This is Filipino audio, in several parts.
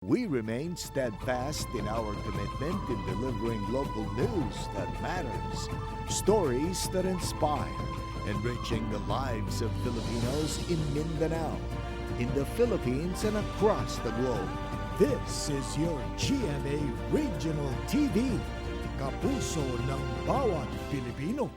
We remain steadfast in our commitment in delivering local news that matters, stories that inspire, enriching the lives of Filipinos in Mindanao, in the Philippines and across the globe. This is your GMA Regional TV, kapuso ng bawat Pilipino.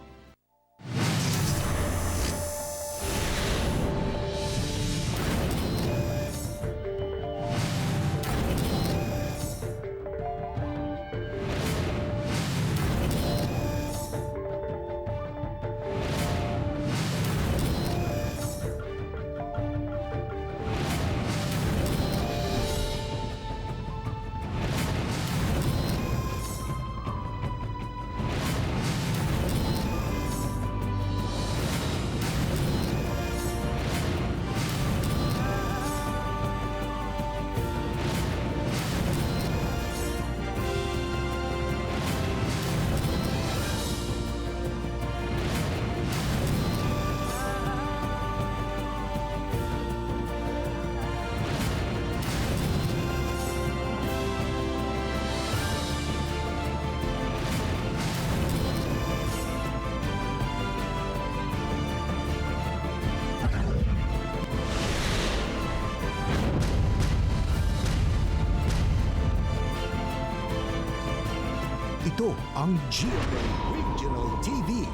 Ito ang GMA Regional TV,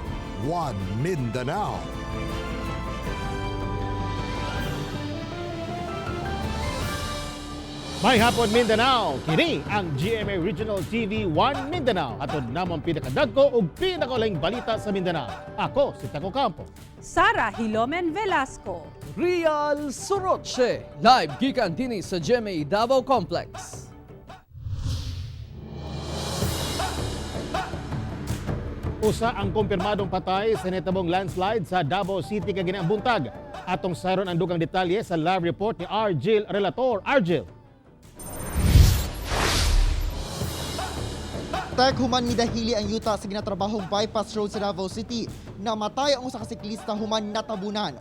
One Mindanao. May hapon Mindanao, kini ang GMA Regional TV 1 Mindanao. Atod namang pinakadagko ug pinakaulang balita sa Mindanao. Ako si Taco Campo. Sara Hilomen Velasco. Real Soroche, live gikan dinhi sa GMA Davao Complex. Usa ang kumpirmadong patay sa nahitabong landslide sa Davao City kagina buntag. Atong saron ang dugang detalye sa live report ni Argel Relator. Argel. Tek human midahili ang yuta sa ginatrabahong bypass road sa Davao City. Namatay ang usa ka siklista human natabunan.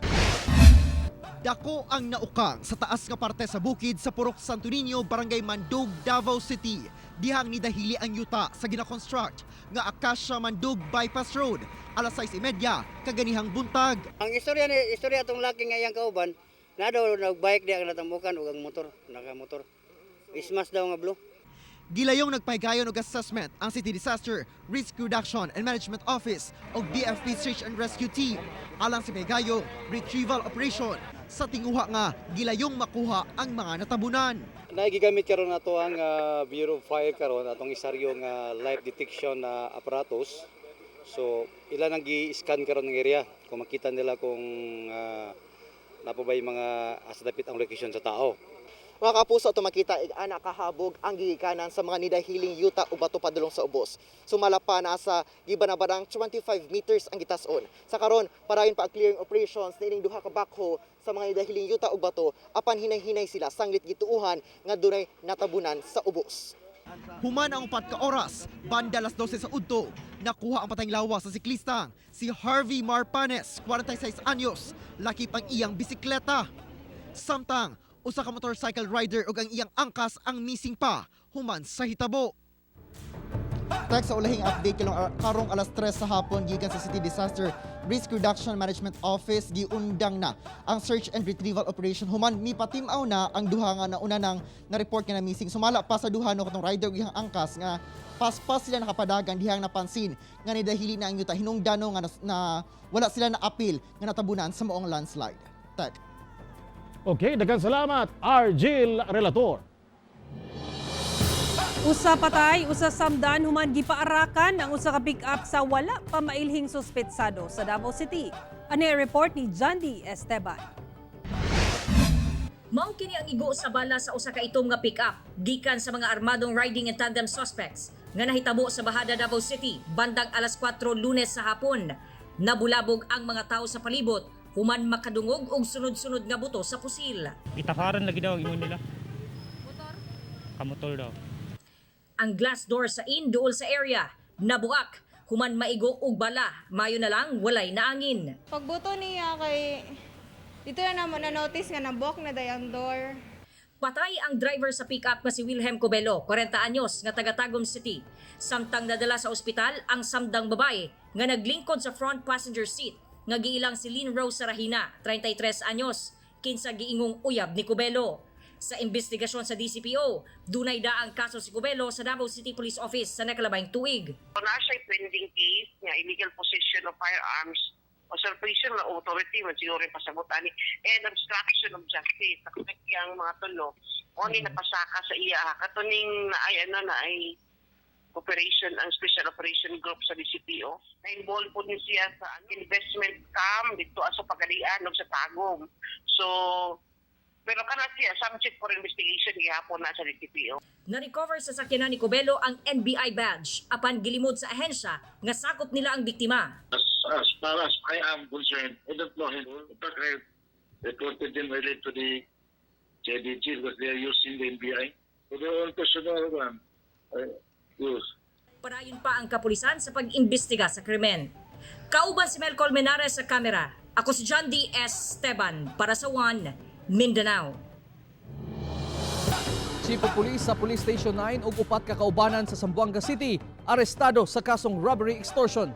Dako ang naukang sa taas nga parte sa bukid sa Purok Santo Niño, Barangay Mandug, Davao City. Dihang nidahili ang yuta sa gina-construct nga Acacia Mandug Bypass Road alas 6:30 kaganihang buntag. Ang istorya atong laki nga iyang kauban, na daw nagbike di ang natambukan ug ang motor, naka-motor. Ismas daw nga blue. Gilayong nagpahigayon og assessment ang City Disaster Risk Reduction and Management Office o DFP Search and Rescue Team alang sa pahigayo retrieval operation sa tinguha nga gilayong makuha ang mga natabunan. Naigigamit karon nato ang Bureau of Fire karon atong isaryo nga live detection na aparatus. So ilan ang gi-scan karon ng area kung makita nila kung napabay mga asdapit ang location sa tao. Mga kapuso, ito makita anak kahabog ang gigikanan sa mga nidahiling yuta o bato padulong sa ubos. Sumala pa na sa gibanabarang 25 meters ang gitason. Sa karon, parayon pa ang clearing operations na ining duha ka backhoe sa mga nidahiling yuta o bato apan hinay-hinay sila sanglit gituuhan nga dunay natabunan sa ubos. Human ang 4 ka oras, banda alas 12 sa udto, nakuha ang patayng lawas sa siklista, si Harvey Marpanes, 46 anyos, lakip ang iyang bisikleta. Samtang, usa ka motorcycle rider ug ang iyang angkas ang missing pa human sa hitabo. Tek sa ulahing update karong alas 3 sa hapon gikan sa City Disaster Risk Reduction Management Office giundang na ang search and retrieval operation human mipatimaw na ang duha nga nauna nang na-report nga na missing. Sumala pa sa duha no katong rider ug iyang angkas nga paspas sila nakapadagan dihang napansin nga nidahili na ang yuta hinungdano nga na wala sila na apil nga natabunan sa moong landslide. Tek. Okay, daghang salamat Argel Relator. Usa patay, usa samdan human gipaarakan ang usa ka pick-up sa wala pa mailhing suspetsado sa Davao City. Ani report ni Jandy Esteban. Mao kini ang igo sa bala sa usa ka itom nga pick-up gikan sa mga armadong riding and tandem suspects nga nahitabo sa Bahada Davao City bandang alas 4 Lunes sa hapon. Nabulabog ang mga tao sa palibot human makadungog og sunod-sunod nga buto sa pusil. Itafaran lagi daw ang ingon nila. Motor? Kamotor daw. Ang glass door sa duol sa area nabuak human maigo og bala, mayo na lang walay naangin. Pagbuto niya kay dito na naman na notice nga nabuak na dayang door. Patay ang driver sa pick-up nga si Wilhelm Cobelo, 40 anyos, nga taga Tagum City. Samtang nadala sa ospital ang samdang babae nga naglingkod sa front passenger seat nga giilang si Lynn Rose Sarahina, 33 anyos, kinsa giingong uyab ni Cobelo. Sa investigasyon sa DCPO, dunay daang kaso si Cobelo sa Davao City Police Office sa nakalabayng tuig. Na siya pending case nga illegal possession of firearms, usurpation ng authority, siguro yung pasagutan ni, and obstruction of justice. Sa yung mga tulo, only napasaka sa iya. Katuning na ay operation, ang special operation group sa DCPO. Na-involve po niya sa investment scam dito sa Pagadian o sa Tagum. So, pero kana siya subject for investigation gihapon na sa DCPO. Na-recover sa sakyanan ni Cobelo ang NBI badge apan gilimod sa ahensya nga sakop nila ang biktima. As far as I am concerned, I don't know him. In fact, I reported them related to the JDG because they are using the NBI. So their own personal use. Parayon pa ang kapulisan sa pag-imbestiga sa krimen. Kauban si Mel Colmenares sa kamera. Ako si John D. Esteban para sa One Mindanao. Chief of Police sa Police Station 9 ug upat ka kaubanan sa Zamboanga City arestado sa kasong robbery extortion.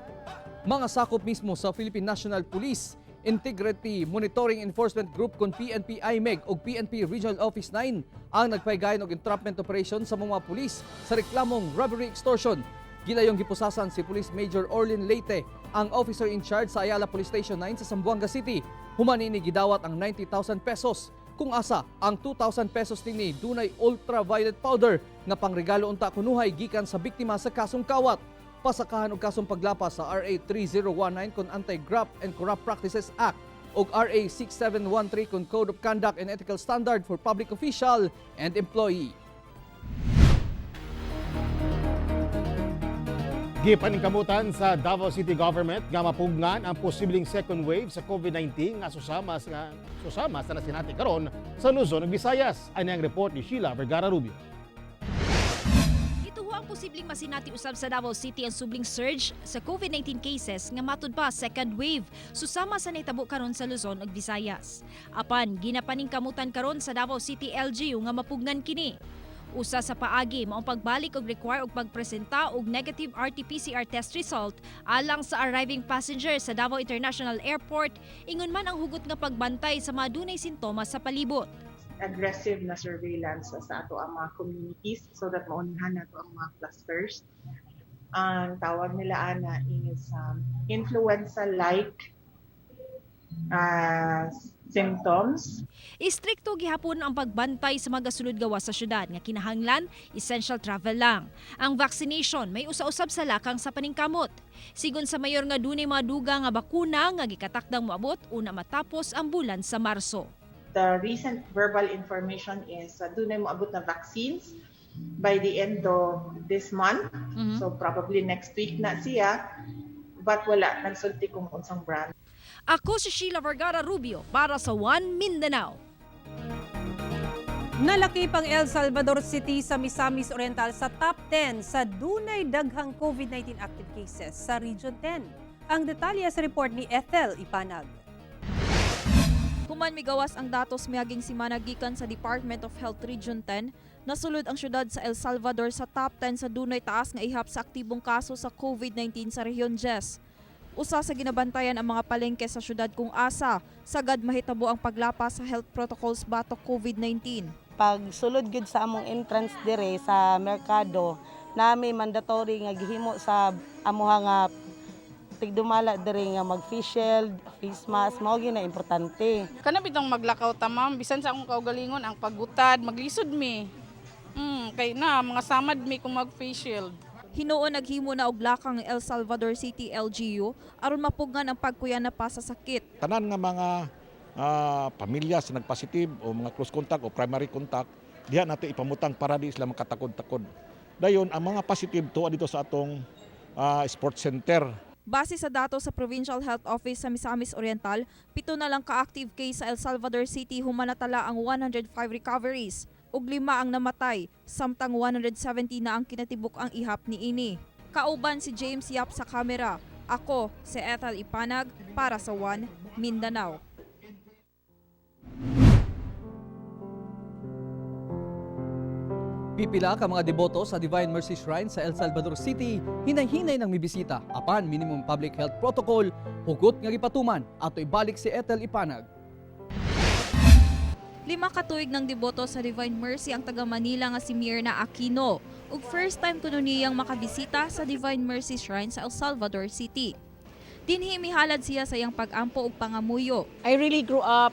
Mga sakop mismo sa Philippine National Police, Integrity Monitoring Enforcement Group kon PNP IMEG ug PNP Regional Office 9 ang nagpaygayon og entrapment operation sa mga pulis sa reklamong robbery extortion. Gilayong gipusasan si Police Major Orlin Leyte, ang officer in charge sa Ayala Police Station 9 sa Zamboanga City. Humani ni gidawat ang 90,000 pesos. Kung asa, ang 2,000 pesos ni dunay ultraviolet powder nga pangregalo unta kunuhay gikan sa biktima sa kasong kawat. Pasakahan og kasong paglapas sa RA 3019 kon Anti-Graft and Corrupt Practices Act ug RA 6713 kon Code of Conduct and Ethical Standard for Public Official and Employee. Gipaningkamutan sa Davao City Government nga mapugnan ang posibleng second wave sa COVID-19 nga susama sa nasinati karon sa Luzon ug Visayas. Ani ang report ni Sheila Vergara Rubio. Ito ang posibleng masinati usab sa Davao City ang subling surge sa COVID-19 cases nga matud pa second wave susama sa nahitabo karon sa Luzon ug Visayas. Apan ginapaningkamutan karon sa Davao City LGU nga mapugnan kini. Usa sa paagi maong pagbalik og require og pagpresenta og negative RT-PCR test result alang sa arriving passenger sa Davao International Airport, ingon man ang hugot nga pagbantay sa mga dunay sintomas sa palibot. Aggressive na surveillance sa ato ang mga communities so that maunihan nato ang mga clusters. Ang tawag nila ana is influenza-like symptoms. Istrikto gihapon ang pagbantay sa mga sulod gawas sa syudad nga kinahanglan essential travel lang. Ang vaccination may usa-usab sa lakang sa paningkamot. Sigon sa mayor nga dunay mga duga nga bakuna nga gikatakdang moabot una matapos ang bulan sa Marso. The recent verbal information is dunay moabot na vaccines by the end of this month. So probably next week na siya, but wala nagsulti kung unsang brand. Ako si Sheila Vergara Rubio para sa One Mindanao. Nalaki pang El Salvador City sa Misamis Oriental sa top 10 sa dunay daghang COVID-19 active cases sa Region 10. Ang detalye sa report ni Ethel Ipanag. Human migawas ang datos miaging simana gikan sa Department of Health Region 10, nasulod ang syudad sa El Salvador sa top 10 sa dunay taas nga ihap sa aktibong kaso sa COVID-19 sa Rehiyon 10. Usa sa ginabantayan ang mga palengke sa syudad kung asa, sagad mahitabo ang paglapas sa health protocols batok COVID-19. Pag sulod gud sa among entrance dire sa merkado, nami mandatory nga gihimo sa amuha nga tigdumala dire nga mag-face shield, face mask, mao gyud na importante. Kana bitong maglakaw ta ma'am, bisan sa akong kaugalingon ang pagutad, maglisod mi. Kay na mga samad mi kung mag-face shield. Hinuon naghimo na og lakang El Salvador City LGU aron mapugnan ang pagkuyan na pa sa sakit. Tanan nga mga pamilya sa nagpositive o mga close contact o primary contact, diha nato ipamutang para di sila makatakod-takod. Dayon ang mga positive tuwa dito sa atong sports center. Base sa datos sa Provincial Health Office sa Misamis Oriental, 7 na lang ka-active case sa El Salvador City humanatala ang 105 recoveries. Ug 5 ang namatay, samtang 170 na ang kinatibuk ang ihap ni ini. Kauban si James Yap sa kamera. Ako si Ethel Ipanag para sa One Mindanao. Pipila ka mga deboto sa Divine Mercy Shrine sa El Salvador City, hinay-hinay ng mibisita apan minimum public health protocol, hugot nga gipatuman ato ibalik si Ethel Ipanag. 5 katuig ng deboto sa Divine Mercy ang taga Manila nga si Mirna Aquino ug first time kuno niyang makabisita sa Divine Mercy Shrine sa El Salvador City. Dinhi mihalad siya sa iyang pag-ampo ug pangamuyo. I really grew up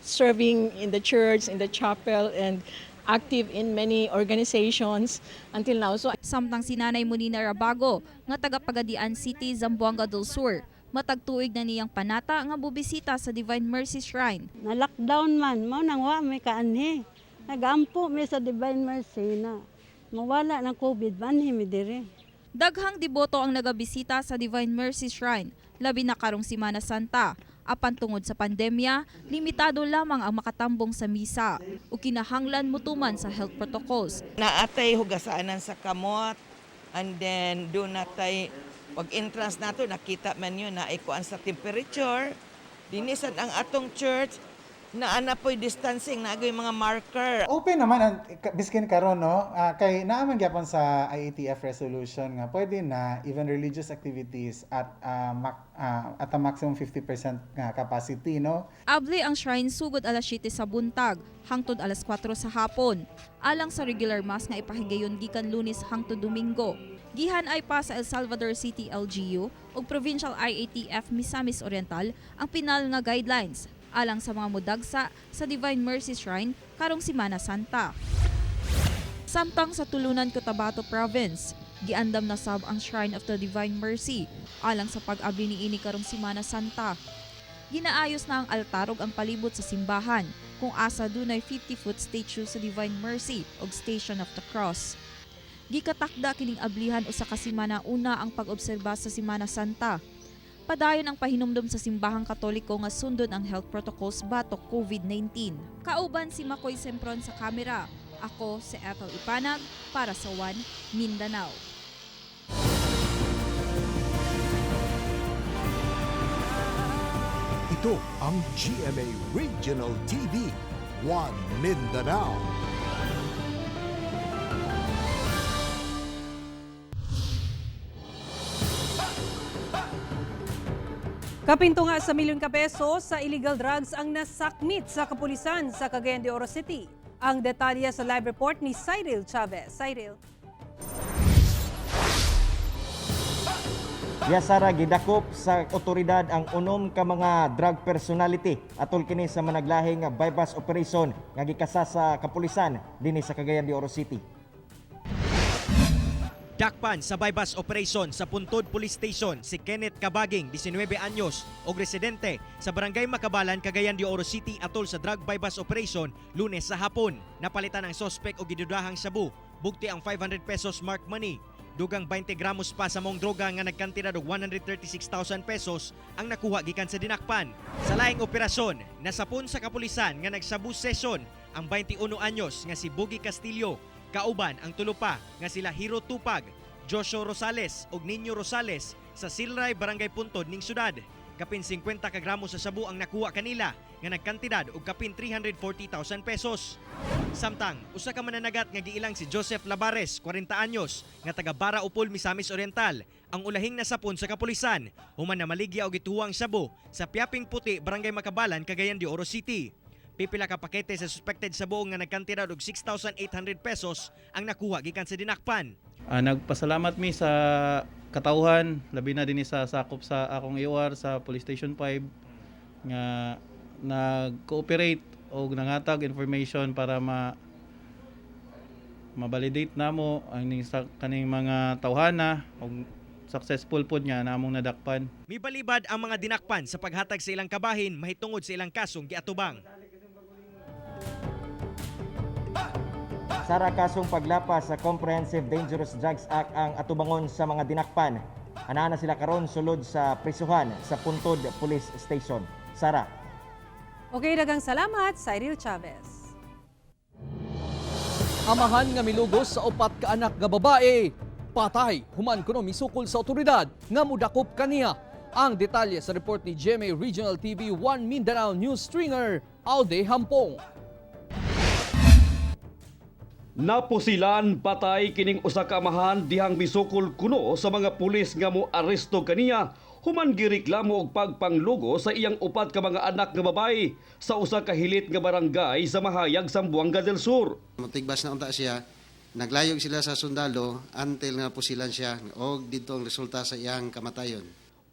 serving in the church, in the chapel, and active in many organizations until now. So, Samtang si Nanay Munina Rabago nga taga Pagadian City, Zamboanga del Sur, matagtuig na niyang panata nga bubisita sa Divine Mercy Shrine. Na-lockdown man, mo nang wa may kaanhi. Nagampo mi sa Divine Mercy na mawala ng COVID, banhi mi diri. Daghang deboto ang nagabisita sa Divine Mercy Shrine, labi na karong Semana Santa. Apan tungod sa pandemya, limitado lamang ang makatambong sa misa o kinahanglan mutuman sa health protocols. Naatay hugasanan sa kamot, and then doon natay pag entrance nato nakita man yun na ikuan sa temperature. Dinisan ang atong church na anapoy distancing na agoy mga marker. Open naman ang biskin karon no, kay naaman gyapon sa IATF resolution nga pwede na even religious activities at a maximum 50% nga capacity no. Abli ang shrine sugod alas 7 sa buntag hangtod alas 4 sa hapon. Alang sa regular mass nga ipahigayon gikan Lunes hangtod Domingo. Gihan ay pa sa El Salvador City LGU ug Provincial IATF Misamis Oriental ang pinal nga guidelines alang sa mga mudagsa sa Divine Mercy Shrine karong Semana Santa. Samtang sa tulunan Cotabato Province, giandam na sab ang Shrine of the Divine Mercy alang sa pag-abli niini karong Semana Santa. Ginaayos na ang altar ug ang palibot sa simbahan kung asa dunay 50-foot statue sa Divine Mercy ug Station of the Cross. Gikatakda kining ablihan usa ka semana una ang pag-obserba sa Semana Santa. Padayon ang pahinumdum sa simbahang Katoliko nga sundon ang health protocols batok COVID-19. Kauban si Makoy Sempron sa kamera. Ako si Ethel Ipanag para sa One Mindanao. Ito ang GMA Regional TV, One Mindanao. Kapinto nga sa milyon ka peso sa illegal drugs ang nasakmit sa kapulisan sa Cagayan de Oro City. Ang detalye sa live report ni Cyril Chavez. Cyril. Yasara gidakop sa otoridad ang unom ka mga drug personality atol kini sa managlahing bypass operation nga gikasa sa kapulisan dinhi sa Cagayan de Oro City. Dakpan sa bypass operation sa Puntod Police Station si Kenneth Kabaging, 19 anyos, og residente sa Barangay Makabalan, Cagayan de Oro City atol sa drug bypass operation Lunes sa hapon. Napalitan ang sospek og gidudahang sabu, bugti ang 500 pesos mark money. Dugang 20 gramos pa sa mong droga nga nagkantidad og 136,000 pesos ang nakuha gikan sa dinakpan. Sa laing operasyon, nasapon sa kapulisan nga nagsabu session ang 21 anyos nga si Bugi Castillo. Kauban ang tulupa nga sila Hiro Tupag, Joshua Rosales ug Niño Rosales sa Silray, Barangay Puntod ning syudad. Kapin 50 ka gramos sa sabu ang nakuha kanila nga nagkantidad og kapin 340,000 pesos. Samtang usa ka mananagat nga giilang si Joseph Labares, 40 anyos, nga taga Bara Upol, Misamis Oriental, ang ulahing nasapon sa kapulisan human na maligya og gituwang sabu sa Piaping Puti, Barangay Makabalan, Cagayan de Oro City. Pipila ka pakete sa suspected sa buong nga nagkantidad og 6,800 pesos ang nakuha gikan sa dinakpan. Nagpasalamat mi sa katauhan, labi na din sa sakop sa akong IOR sa Police Station 5 nga nag-cooperate o nangatag information para ma-validate namo ang kaning mga tawhana o successful pod niya namong nadakpan. Mibalibad ang mga dinakpan sa paghatag sa ilang kabahin mahitungod sa ilang kasong giatubang. Sara kasong paglapas sa Comprehensive Dangerous Drugs Act ang atubangon sa mga dinakpan. Anana sila karon sulod sa prisuhan sa Puntod Police Station. Sara. Okay, dagang salamat, Cyril Chavez. Amahan nga milugos sa upat ka anak nga babae, patay human kuno misukol sa otoridad nga mudakop kaniya. Ang detalye sa report ni GMA Regional TV 1 Mindanao News Stringer, Alde Hampong. Napusilan patay kining usa ka amahan dihang misukol kuno sa mga pulis nga mo aresto kaniya human gireklamo og pagpanglugo sa iyang upat ka mga anak nga babae sa usa ka hilit nga barangay sa Mahayag, Zamboanga del Sur. Matigbas na unta siya, naglayog sila sa sundalo until nga pusilan siya og dito ang resulta sa iyang kamatayon.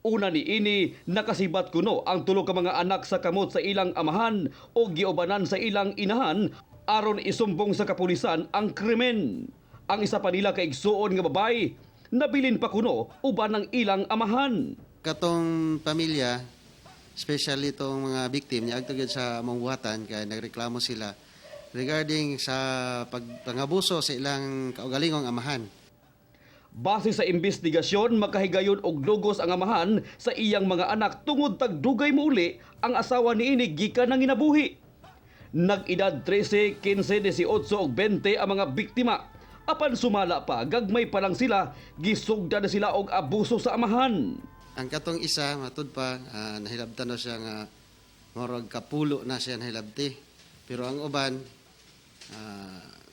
Una ni ini nakasibat kuno ang tulo ka mga anak sa kamot sa ilang amahan o giubanan sa ilang inahan aron isumbong sa kapulisan ang krimen. Ang isa pa nila kaigsuon nga babae nabilin pa kuno uban ng ilang amahan. Katong pamilya, especially itong mga victim, niagtugid sa among buhatan kaya nagreklamo sila regarding sa pangabuso sa ilang kaugalingong amahan. Base sa investigasyon, makahigayon og dugos ang amahan sa iyang mga anak tungod tagdugay muli ang asawa niini gikan ng inabuhi. Nag-edad 13, 15, 18 ug 20 ang mga biktima. Apan sumala pa, gagmay pa lang sila, gisugda na sila og abuso sa amahan. Ang katong isa, matud pa, nahilabtan na siya nga morog kapulo na siya nahilabti. Pero ang uban,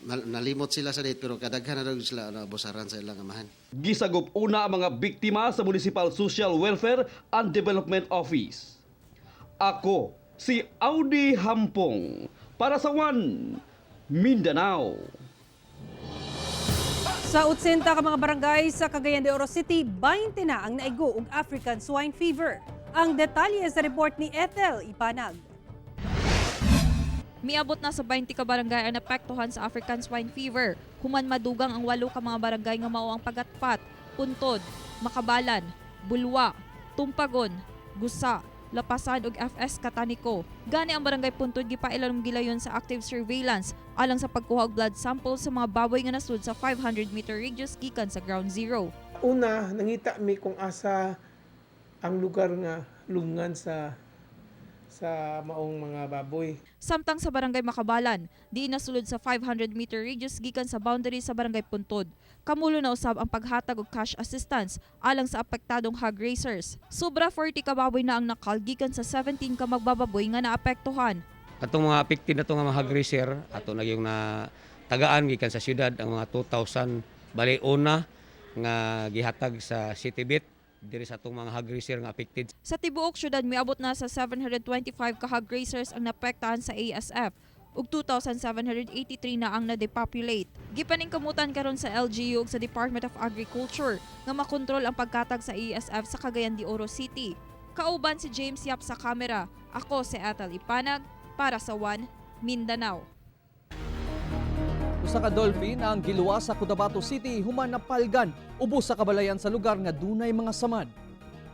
nalimot sila sa date pero kadaghan na daw sila nabusaran sa ilang amahan. Gisagop una ang mga biktima sa Municipal Social Welfare and Development Office. Ako, si Audi Hampong, para sa One Mindanao. Sa 80 ka mga barangay sa Cagayan de Oro City, 20 na ang naigo og African swine fever. Ang detalye sa report ni Ethel Ipanag. Miabot na sa 20 ka barangay ang napektuhan sa African swine fever. Human madugang ang 8 ka mga barangay nga mao ang Pagatpat, Puntod, Makabalan, Bulwa, Tumpagon, Gusa, Lapasan ug FS Kataniko. Gani ang barangay Puntod gipailalom gilayon sa active surveillance alang sa pagkuha og blood sample sa mga baboy nga nasud sa 500-meter radius gikan sa ground zero. Una, nangita mi kung asa ang lugar nga lungan sa maong mga baboy. Samtang sa barangay Makabalan, di nasulod sa 500-meter radius gikan sa boundary sa barangay Puntod. Kamulo na usab ang paghatag og cash assistance alang sa apektadong hog raisers. Sobra 40 ka baboy na ang nakal gikan sa 17 ka magbababoy nga naapektuhan. Atong mga affected na itong mga hog raiser, ato na yung tagaan gikan sa syudad ang mga 2,000 bali una nga gihatag sa city bit diri sa atong mga hog raiser nga affected. Sa tibuok syudad miabot na sa 725 ka hog raisers ang napektahan sa ASF ug 2,783 na ang na-depopulate. Gipaningkamutan karon sa LGU ug sa Department of Agriculture nga makontrol ang pagkatag sa ASF sa Cagayan de Oro City. Kauban si James Yap sa kamera. Ako si Ethel Ipanag para sa One Mindanao. Usa ka dolphin ang giluwas sa Cotabato City human napalgan ubos sa kabalayan sa lugar nga dunay mga samad.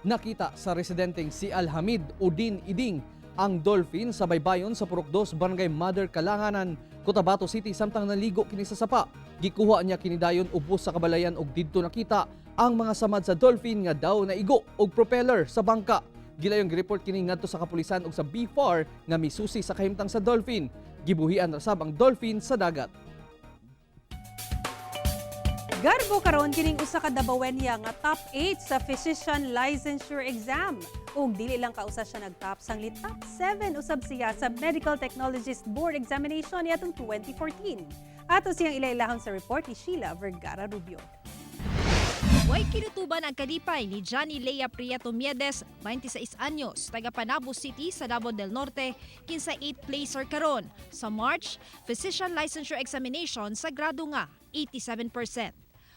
Nakita sa residenteng si Alhamid Udin Iding ang dolphin sa baybayon sa Purok 2 Barangay Mother Kalanganan, Cotabato City samtang naligo kini sa sapa. Gikuha niya kinidayon ubos sa kabalayan ug didto nakita ang mga samad sa dolphin nga daw naigo og propeller sa bangka. Gilayong gireport kini ngadto sa kapulisan ug sa BFAR nga misusi sa kahimtang sa dolphin. Gibuhian rasab ang dolphin sa dagat. Garbo karon kining usa ka Davaoenya nga top 8 sa physician licensure exam. Ug dili lang kausa siya nag-top, sangli top 7 usab siya sa Medical Technologist Board Examination niadtong 2014. Ato siyang ilailahon sa report ni Sheila Vergara Rubio. Way kinutuban ang kadipay ni Johnny Lea Prieto Miedes, 26 anyos, taga Panabo City sa Davao del Norte, kinsa 8th placer karon sa March Physician Licensure Examination sa grado nga 87%.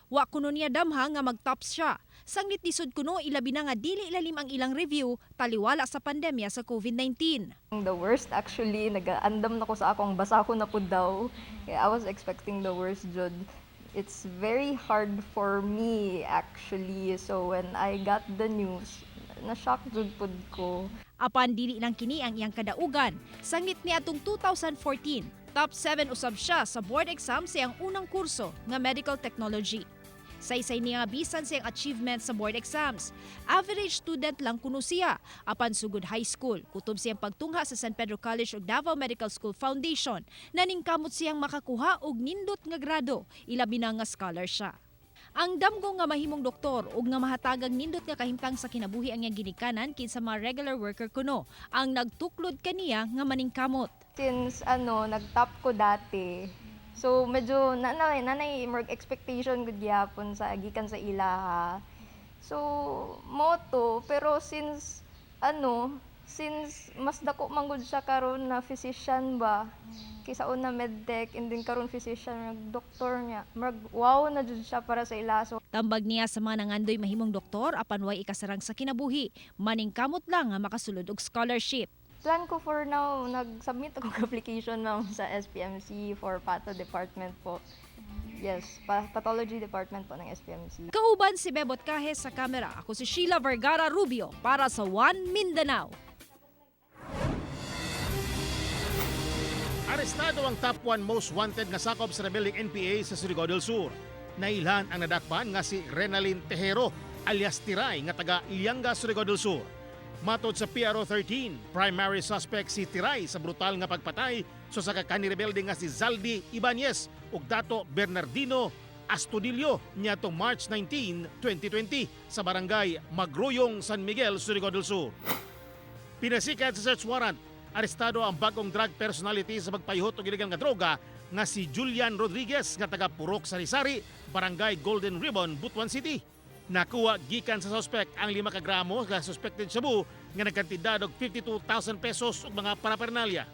Wa kuno niya damha nga mag-tops siya. Sanglit lisod kuno ilabi na nga dili ilalim ang ilang review taliwala sa pandemya sa COVID-19. The worst actually, nag-andam na ko sa akong basa ko na pud daw. I was expecting the worst, Jud. It's very hard for me actually. So when I got the news, na-shock jud pud ko. Apan dili lang kini ang iyang kadaugan. Sanglit niya atong 2014, top 7 usab siya sa board exam sa iyang unang kurso nga Medical Technology. Saysay niya bisan siyang achievement sa board exams. Average student lang kuno siya. Apan sugod high school, kutob siyang pagtungha sa San Pedro College ug Davao Medical School Foundation. Naningkamot siyang makakuha og nindot nga grado, ilabi na nga scholar siya. Ang damgo nga mahimong doktor ug nga mahatagang nindot nga kahimtang sa kinabuhi ang iyang ginikanan kinsa mga regular worker kuno ang nagtuklod kaniya nga maningkamot. Since nag-top ko dati, So medyo nanay more expectation gud gyapon sa gikan sa ilaha. So moto pero since mas dako man gud siya karon na physician ba kaysa una medtech and then karon physician doktor niya wow na jud siya para sa ilaso. Tambag niya sa mga nangandoy mahimong doktor apan way ikasarang sa kinabuhi, maning kamot lang nga makasulod og scholarship. Plan ko for now, nag-submit ako application ma'am sa SPMC for Pato Department po. Yes, Pathology Department po ng SPMC. Kauban si Bebot Kahes sa kamera. Ako si Sheila Vergara Rubio para sa One Mindanao. Arestado ang top 1 most wanted nga sakop sa rebelling NPA sa Surigao del Sur. Nailhan ang nadakpan nga si Renalyn Tejero alias Tiray nga taga Ilianga, Surigao del Sur. Matod sa PRO 13, primary suspect si Tiray sa brutal nga pagpatay so sa kakani rebelde nga si Zaldi Ibanez ug Dato Bernardino Astudillo niadtong March 19, 2020 sa barangay Magruyong, San Miguel, Surigao del Sur. Pinasikat sa search warrant, arestado ang bagong drug personality sa pagpayhot og iligan nga droga nga si Julian Rodriguez nga taga Purok Sari-Sari, barangay Golden Ribbon, Butuan City. Nakuha gikan sa suspect ang 5 kagramo nga suspected shabu nga nagkantidad og 52,000 pesos ug mga paraphernalia.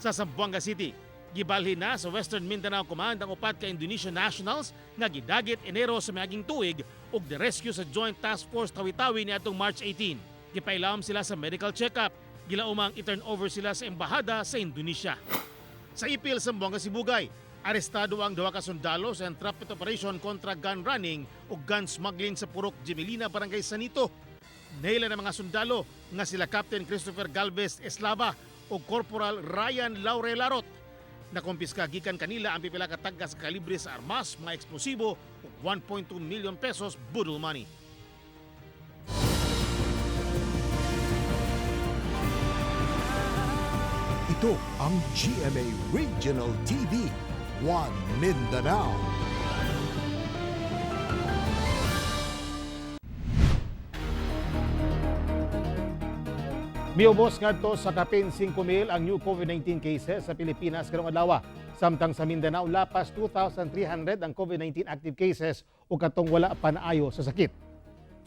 Sa Zamboanga City, gibalhin na sa Western Mindanao Command ang 4 ka Indonesian nationals nga gidagit Enero sa miaging tuig ug di-rescue sa Joint Task Force Tawi-Tawi niadtong March 18. Gipailawom sila sa medical check-up. Gilaumang i-turn over sila sa embahada sa Indonesia. Sa ipil sa Zamboanga Sibugay, arestado ang 2 ka sundalo sa entrapment operation kontra gun running o gun smuggling sa Purok Gemelina, Barangay Sanito. Naila ng mga sundalo nga sila Captain Christopher Galvez Eslava o Corporal Ryan Laurel Larot. Nakumpiska gikan kanila ang pipila ka tagga sa kalibre sa armas, mga eksplosibo o 1.2 million pesos budol money. Ito ang GMA Regional TV, One Mindanao. Miubos ngadto sa kapin 5,000 ang new COVID-19 cases sa Pilipinas karong adlaw. Samtang sa Mindanao lapas 2,300 ang COVID-19 active cases ug katong wala pa naayo sa sakit.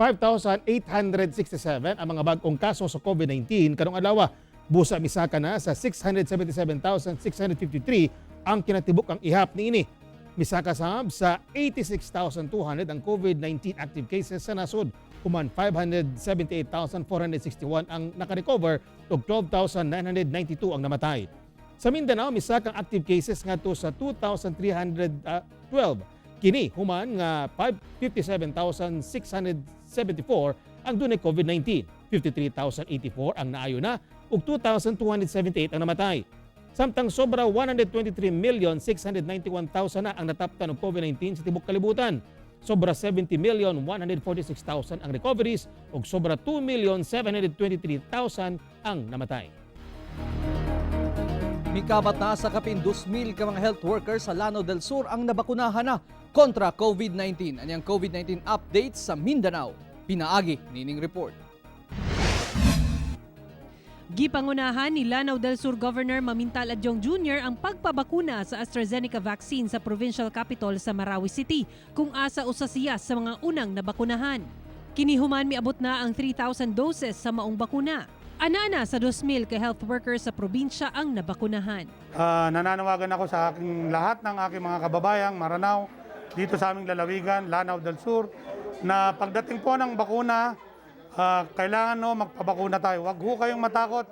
5,867 ang mga bag-ong kaso sa COVID-19 karong adlaw. Busa misaka na sa 677,653 ang kinatibuk ang ihap niini. Misaka sab sa 86,200 ang COVID-19 active cases sa nasod. Human 578,461 ang nakarecover ug 12,992 ang namatay. Sa Mindanao misaka ang active cases ngadto sa 2,312. Kini human nga 57,674 ang dunay COVID-19. 53,084 ang naayo na ug 2,278 ang namatay. Samtang sobra 123,691,000 na ang nataptan og COVID-19 sa tibuok kalibutan. Sobra 70,146,000 ang recoveries ug sobra 2,723,000 ang namatay. Mikabat na sa kapin 2,000 ka mga health workers sa Lanao del Sur ang nabakunahan na kontra COVID-19. Anyang COVID-19 updates sa Mindanao. Pinaagi nining report. Gipangunahan ni Lanao del Sur Governor Mamintal Adjong Jr. ang pagpabakuna sa AstraZeneca vaccine sa provincial capital sa Marawi City kung asa usa siya sa mga unang nabakunahan. Kinihuman miabot na ang 3,000 doses sa maong bakuna. Anana sa 2,000 ka health workers sa probinsya ang nabakunahan. Nananawagan ako sa aking lahat ng aking mga kababayang Maranao dito sa aming lalawigan, Lanao del Sur, na pagdating po ng bakuna, kailangan magpabakuna tayo. Huwag ho kayong matakot.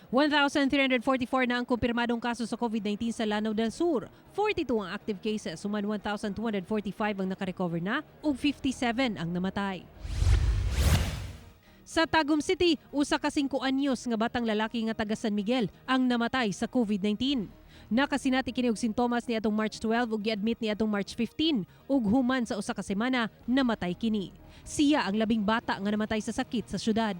1,344 na ang kumpirmadong kaso sa COVID-19 sa Lanao del Sur. 42 ang active cases, suman 1,245 ang nakarecover na ug 57 ang namatay. Sa Tagum City, usa ka 5 anyos nga batang lalaki nga taga San Miguel ang namatay sa COVID-19. Nakasinati kini og sintomas niadtong March 12 ug gi-admit niadtong March 15 ug human sa usa ka semana namatay kini. Siya ang labing bata nga namatay sa sakit sa syudad.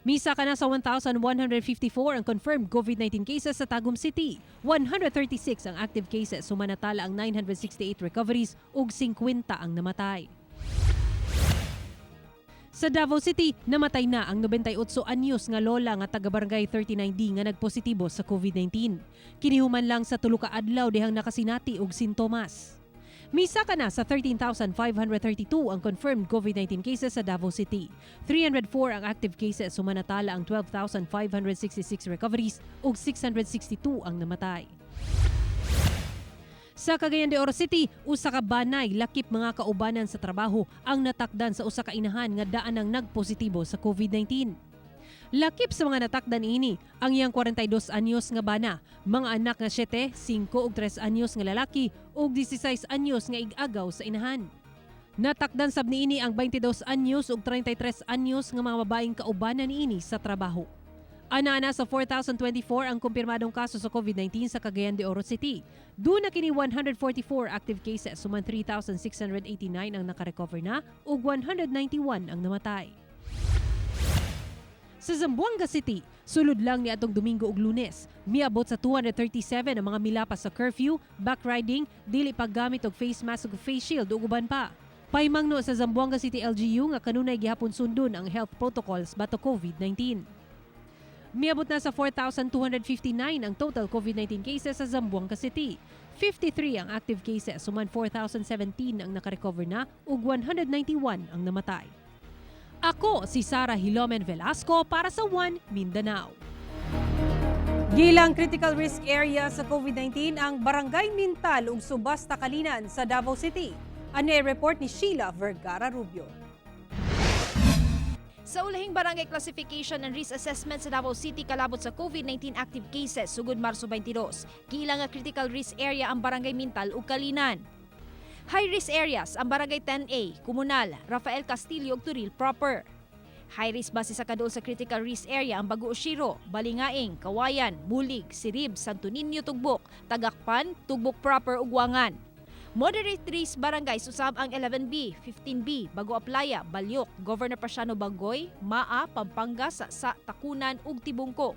Misa ka na sa 1,154 ang confirmed COVID-19 cases sa Tagum City. 136 ang active cases, sumanatala ang 968 recoveries ug 50 ang namatay. Sa Davao City, namatay na ang 98 anyos nga lola nga taga-barangay 39D nga nagpositibo sa COVID-19. Kinihuman lang sa tulo ka adlaw dihang nakasinati og sintomas. Misa ka na sa 13,532 ang confirmed COVID-19 cases sa Davao City. 304 ang active cases, sumanatala ang 12,566 recoveries ug 662 ang namatay. Sa Cagayan de Oro City, usa ka banay lakip mga kaubanan sa trabaho ang natakdan sa usa ka inahan nga daan ang nagpositibo sa COVID-19. Lakip sa mga natakdan ini ang iyang 42 anyos nga bana, mga anak nga 7, 5 ug 3 anyos nga lalaki ug 16 anyos nga ig-agaw sa inahan. Natakdan sab niini ang 22 anyos ug 33 anyos nga mga babaeng kaubanan niini sa trabaho. Ana-ana sa 4,024 ang kumpirmadong kaso sa COVID-19 sa Cagayan de Oro City. Doon na kini 144 active cases, suman 3,689 ang nakarecover na ug 191 ang namatay. Sa Zamboanga City, sulod lang ni atong Domingo ug Lunes, miabot sa 237 ang mga milapas sa curfew, backriding, dili paggamit og face mask ug face shield ug uban pa. Paymangno sa Zamboanga City LGU nga kanunay gihapon sundon ang health protocols batok COVID-19. Miabot na sa 4,259 ang total COVID-19 cases sa Zamboanga City. 53 ang active cases, suman 4,017 ang nakarecover na ug 191 ang namatay. Ako si Sarah Hilomen Velasco para sa One Mindanao. Gilang critical risk area sa COVID-19 ang Barangay Mintal ug Subas Takalinan sa Davao City. Ania report ni Sheila Vergara Rubio. Sa ulahing barangay classification and risk assessment sa Davao City kalabot sa COVID-19 active cases sugod Marso 22, gilang nga critical risk area ang Barangay Mintal ug Kalinan. High risk areas ang Barangay 10A, Comunal, Rafael Castillo ug Turil proper. High risk base sa kadul sa critical risk area ang Bago Oshiro, Balingaing, Kawayan, Bulig, Sirib, Santo Niño Tugbok, Tagakpan, Tugbok proper ug Wangan. Moderate risk barangays usab ang 11B, 15B, Bago Aplaya, Balyok, Governor Pasiano Bagoy, Maa, Pampanga, sa Takunan ug Tibungko.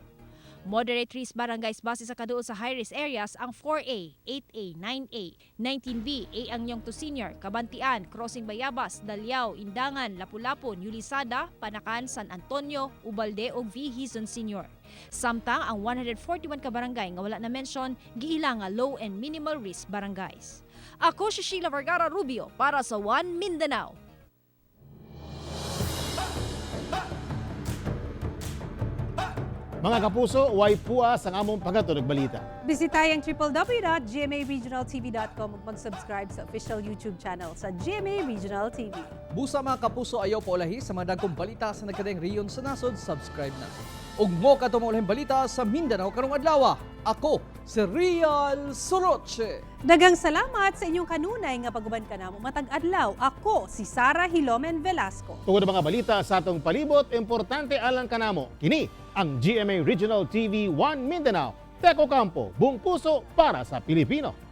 Moderate risk barangays base sa kaduol sa high-risk areas ang 4A, 8A, 9A, 19B, A Angyong to Senior, Kabantian, Crossing Bayabas, Dalyao, Indangan, Lapu-Lapu, Yulisada, Panakan, San Antonio, Ubalde ug V. Hizon Senior. Samtang ang 141 ka barangay nga wala na mention, giila nga low and minimal risk barangays. Ako si Sheila Vergara Rubio para sa One Mindanao. Mga kapuso, way puas ang among pagatunog balita. Bisitahin ang www.gmaregionaltv.com ug mag-subscribe sa official YouTube channel sa GMA Regional TV. Busa mga kapuso, ayaw paulahi sa mga dagkong balita sa nagkadayang riyon sa nasod, subscribe na. Ug mo ka tumulahing balita sa Mindanao karong adlaw. Ako si Real Soroche. Dagang salamat sa inyong kanunay nga pag-uban kanamo matag adlaw. Ako si Sarah Hilomen Velasco. Tungod mga balita sa atong palibot, importante alang kanamo. Kini ang GMA Regional TV 1 Mindanao. Teko Campo, buong puso para sa Pilipino.